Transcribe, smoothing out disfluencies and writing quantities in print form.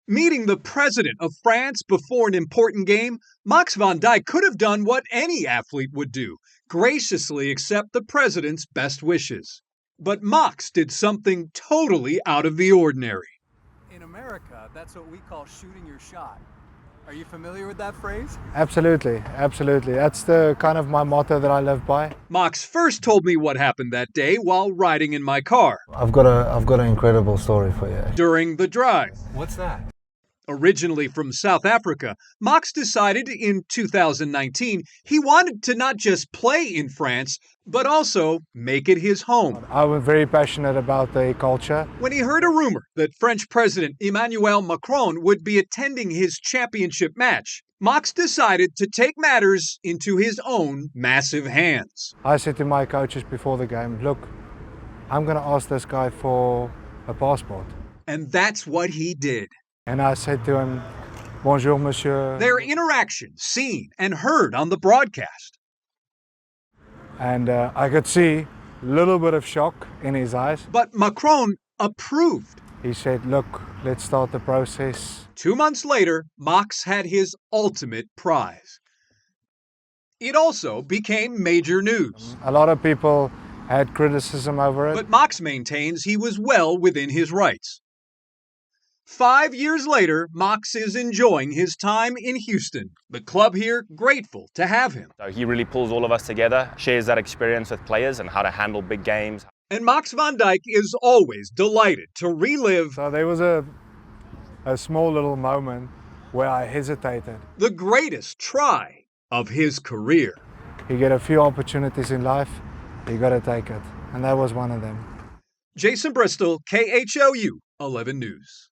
Meeting the president of France before an important game, Maks Van Dyk could have done what any athlete would do, graciously accept the president's best wishes. But Maks did something totally out of the ordinary. In America, that's what we call shooting your shot. Are you familiar with that phrase? Absolutely. That's the kind of my motto that I live by. Maks first told me what happened that day while riding in my car. I've got an incredible story for you. During the drive. What's that? Originally from South Africa, Maks decided in 2019 he wanted to not just play in France, but also make it his home. I'm very passionate about the culture. When he heard a rumor that French President Emmanuel Macron would be attending his championship match, Maks decided to take matters into his own massive hands. I said to my coaches before the game, look, I'm going to ask this guy for a passport. And that's what he did. And I said to him, bonjour, monsieur. Their interaction seen and heard on the broadcast. And I could see a little bit of shock in his eyes. But Macron approved. He said, look, let's start the process. 2 months later, Maks had his ultimate prize. It also became major news. A lot of people had criticism over it. But Maks maintains he was well within his rights. 5 years later, Maks is enjoying his time in Houston. The club here grateful to have him. So he really pulls all of us together, shares that experience with players and how to handle big games. And Maks Van Dyk is always delighted to relive So there was a small little moment where I hesitated. the greatest try of his career. You get a few opportunities in life, you got to take it. And that was one of them. Jason Bristol, KHOU 11 News.